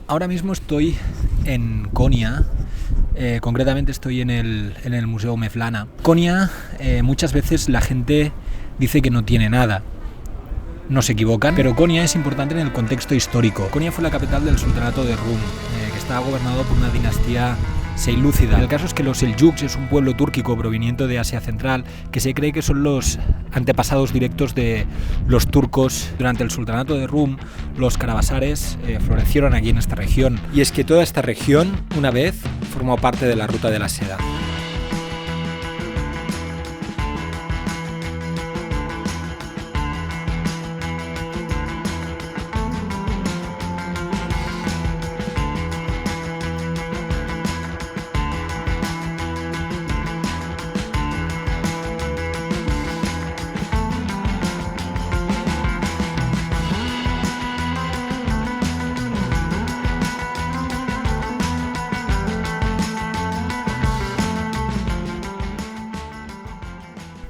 Ahora mismo estoy en Konya, concretamente estoy en el Museo Mevlana. Konya, muchas veces la gente dice que no tiene nada. No se equivocan, pero Konya es importante en el contexto histórico. Konya fue la capital del sultanato de Rum, que estaba gobernado por una dinastía seilúcida. El caso es que los Seljuks es un pueblo túrquico proveniente de Asia Central que se cree que son los antepasados directos de los turcos. Durante el sultanato de Rum, los carabasares florecieron aquí en esta región. Y es que toda esta región, una vez, formó parte de la Ruta de la Seda.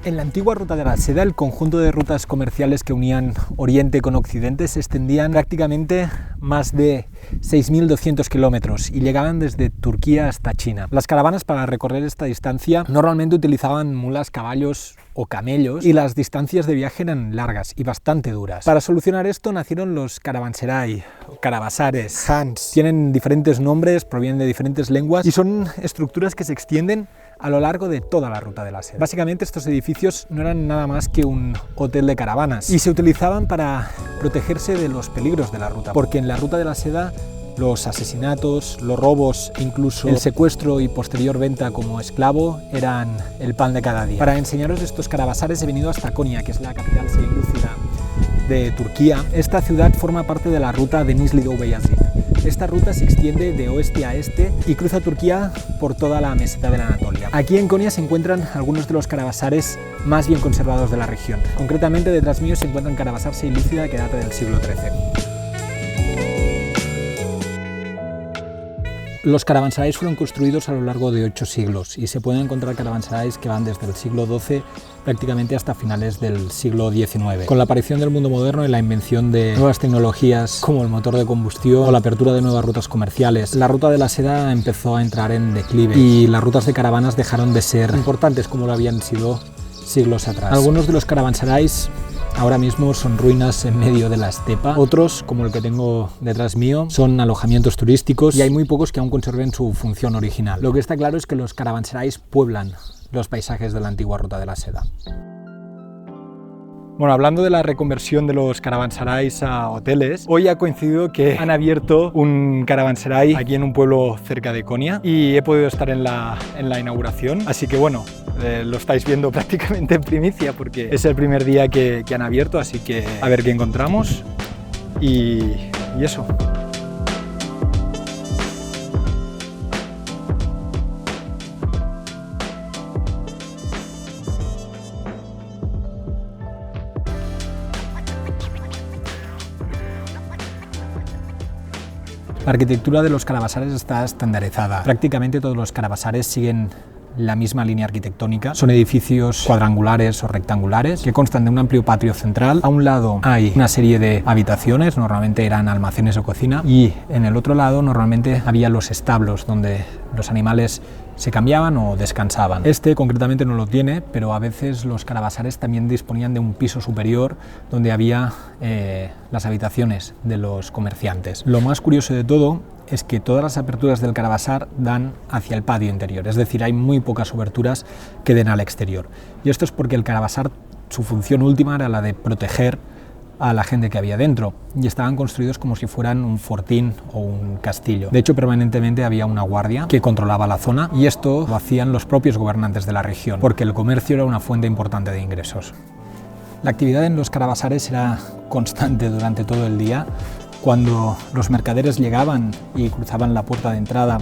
En la antigua Ruta de la Seda, el conjunto de rutas comerciales que unían Oriente con Occidente se extendían prácticamente más de 6.200 kilómetros y llegaban desde Turquía hasta China. Las caravanas para recorrer esta distancia normalmente utilizaban mulas, caballos o camellos y las distancias de viaje eran largas y bastante duras. Para solucionar esto nacieron los caravanserai, carabasares, khans. Tienen diferentes nombres, provienen de diferentes lenguas y son estructuras que se extienden a lo largo de toda la Ruta de la Seda. Básicamente estos edificios no eran nada más que un hotel de caravanas y se utilizaban para protegerse de los peligros de la ruta, porque en la Ruta de la Seda los asesinatos, los robos e incluso el secuestro y posterior venta como esclavo eran el pan de cada día. Para enseñaros estos carabasares he venido hasta Konya, que es la capital seilúcida de Turquía. Esta ciudad forma parte de la ruta Denizli-Doğu-Beyazıt. Esta ruta se extiende de oeste a este y cruza Turquía por toda la meseta de la Anatolia. Aquí en Konya se encuentran algunos de los carabasares más bien conservados de la región. Concretamente detrás mío se encuentra un carabasar seilúcida que data del siglo XIII. Los caravanserais fueron construidos a lo largo de 8 siglos y se pueden encontrar caravanserais que van desde el siglo XII prácticamente hasta finales del siglo XIX. Con la aparición del mundo moderno y la invención de nuevas tecnologías como el motor de combustión o la apertura de nuevas rutas comerciales, la Ruta de la Seda empezó a entrar en declive y las rutas de caravanas dejaron de ser importantes como lo habían sido siglos atrás. Algunos de los caravanserais ahora mismo son ruinas en medio de la estepa, otros, como el que tengo detrás mío, son alojamientos turísticos y hay muy pocos que aún conserven su función original. Lo que está claro es que los caravanserais pueblan los paisajes de la antigua Ruta de la Seda. Bueno, hablando de la reconversión de los caravanserais a hoteles, hoy ha coincidido que han abierto un caravanserai aquí en un pueblo cerca de Konya y he podido estar en la inauguración, así que bueno, lo estáis viendo prácticamente en primicia porque es el primer día que han abierto, así que a ver qué encontramos y eso. La arquitectura de los carabasares está estandarizada. Prácticamente todos los carabasares siguen la misma línea arquitectónica. Son edificios cuadrangulares o rectangulares que constan de un amplio patio central. A un lado hay una serie de habitaciones, normalmente eran almacenes o cocina, y en el otro lado normalmente había los establos donde los animales se cambiaban o descansaban. Este concretamente no lo tiene, pero a veces los carabasares también disponían de un piso superior donde había las habitaciones de los comerciantes. Lo más curioso de todo es que todas las aperturas del carabasar dan hacia el patio interior, es decir, hay muy pocas oberturas que den al exterior. Y esto es porque el carabasar, su función última era la de proteger a la gente que había dentro y estaban construidos como si fueran un fortín o un castillo. De hecho, permanentemente había una guardia que controlaba la zona y esto lo hacían los propios gobernantes de la región, porque el comercio era una fuente importante de ingresos. La actividad en los carabasares era constante durante todo el día. Cuando los mercaderes llegaban y cruzaban la puerta de entrada,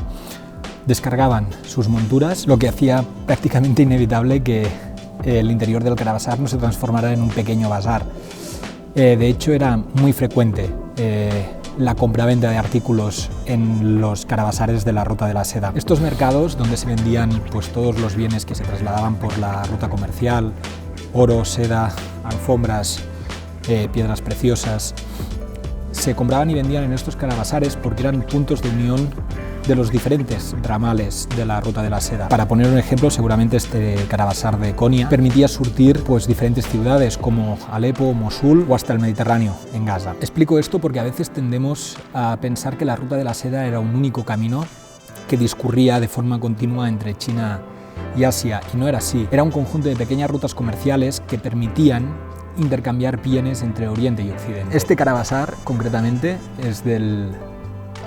descargaban sus monturas, lo que hacía prácticamente inevitable que el interior del carabasar no se transformara en un pequeño bazar. De hecho, era muy frecuente la compraventa de artículos en los carabasares de la Ruta de la Seda. Estos mercados, donde se vendían pues, todos los bienes que se trasladaban por la ruta comercial, oro, seda, alfombras, piedras preciosas, se compraban y vendían en estos carabasares porque eran puntos de unión de los diferentes ramales de la Ruta de la Seda. Para poner un ejemplo, seguramente este carabasar de Konya permitía surtir diferentes ciudades como Alepo, Mosul o hasta el Mediterráneo, en Gaza. Explico esto porque a veces tendemos a pensar que la Ruta de la Seda era un único camino que discurría de forma continua entre China y Asia, y no era así. Era un conjunto de pequeñas rutas comerciales que permitían intercambiar bienes entre Oriente y Occidente. Este carabasar, concretamente, es del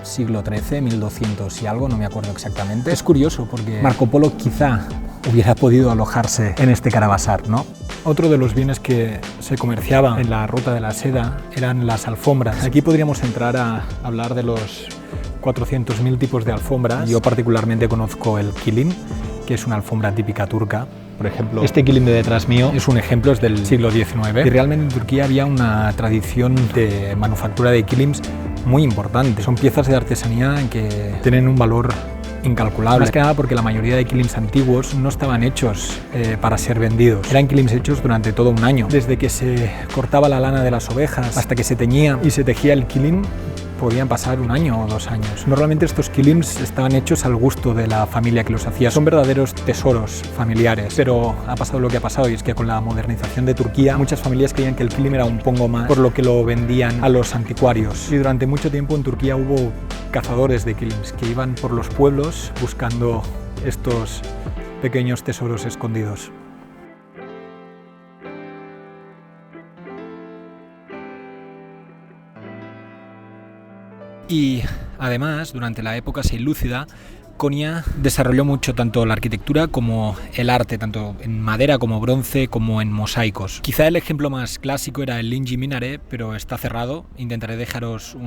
siglo XIII, 1200 y algo, no me acuerdo exactamente. Es curioso porque Marco Polo quizá hubiera podido alojarse en este carabasar, ¿no? Otro de los bienes que se comerciaba en la Ruta de la Seda eran las alfombras. Aquí podríamos entrar a hablar de los 400.000 tipos de alfombras. Yo particularmente conozco el kilim, que es una alfombra típica turca. Por ejemplo, este kilim de detrás mío es un ejemplo, es del siglo XIX. Y realmente en Turquía había una tradición de manufactura de kilims muy importante. Son piezas de artesanía que tienen un valor incalculable. Más que nada porque la mayoría de kilims antiguos no estaban hechos para ser vendidos. Eran kilims hechos durante todo un año. Desde que se cortaba la lana de las ovejas hasta que se teñía y se tejía el kilim, podían pasar 1 año o 2 años. Normalmente estos kilims estaban hechos al gusto de la familia que los hacía. Son verdaderos tesoros familiares, pero ha pasado lo que ha pasado, y es que con la modernización de Turquía muchas familias creían que el kilim era un pongo más, por lo que lo vendían a los anticuarios. Y durante mucho tiempo en Turquía hubo cazadores de kilims que iban por los pueblos buscando estos pequeños tesoros escondidos. Y además, durante la época seilúcida, Konya desarrolló mucho tanto la arquitectura como el arte, tanto en madera como bronce como en mosaicos. Quizá el ejemplo más clásico era el Inci Minare, pero está cerrado. Intentaré dejaros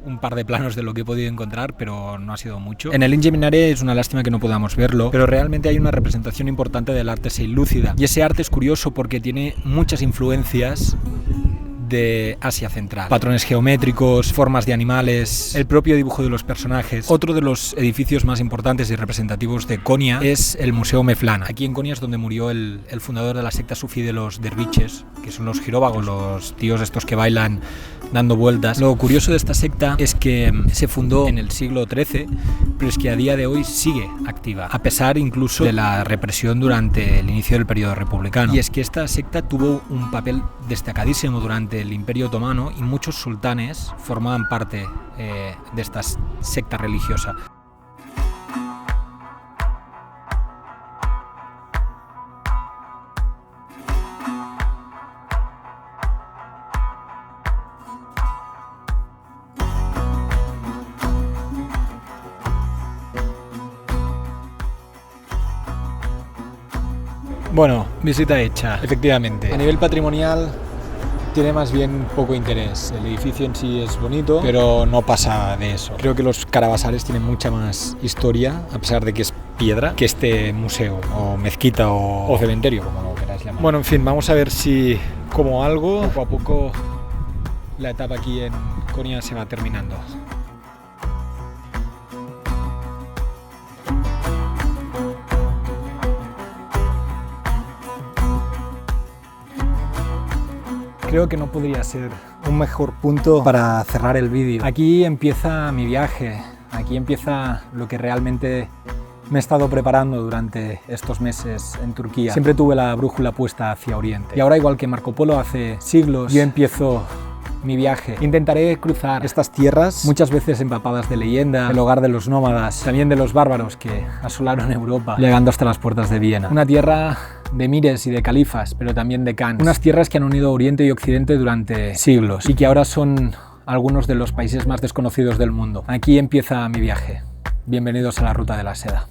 un par de planos de lo que he podido encontrar, pero no ha sido mucho. En el Inci Minare es una lástima que no podamos verlo, pero realmente hay una representación importante del arte seilúcida. Y ese arte es curioso porque tiene muchas influencias de Asia Central. Patrones geométricos, formas de animales, el propio dibujo de los personajes. Otro de los edificios más importantes y representativos de Konya es el Museo Mevlana. Aquí en Konya es donde murió el fundador de la secta sufí de los derviches, que son los giróvagos, los tíos estos que bailan dando vueltas. Lo curioso de esta secta es que se fundó en el siglo XIII, pero es que a día de hoy sigue activa, a pesar incluso de la represión durante el inicio del periodo republicano. Y es que esta secta tuvo un papel destacadísimo durante el Imperio Otomano y muchos sultanes formaban parte de esta secta religiosa. Bueno, visita hecha, efectivamente. A nivel patrimonial tiene más bien poco interés. El edificio en sí es bonito, pero no pasa de eso. Creo que los carabasares tienen mucha más historia, a pesar de que es piedra, que este museo, o mezquita, o cementerio, como lo queráis llamar. Bueno, en fin, vamos a ver si, como algo, poco a poco la etapa aquí en Konya se va terminando. Creo que no podría ser un mejor punto para cerrar el vídeo. Aquí empieza mi viaje, aquí empieza lo que realmente me he estado preparando durante estos meses en Turquía. Siempre tuve la brújula puesta hacia Oriente. Y ahora, igual que Marco Polo hace siglos, yo empiezo mi viaje. Intentaré cruzar estas tierras, muchas veces empapadas de leyenda, el hogar de los nómadas, también de los bárbaros que asolaron Europa, llegando hasta las puertas de Viena. Una tierra de mires y de califas, pero también de khans. Unas tierras que han unido Oriente y Occidente durante siglos y que ahora son algunos de los países más desconocidos del mundo. Aquí empieza mi viaje. Bienvenidos a la Ruta de la Seda.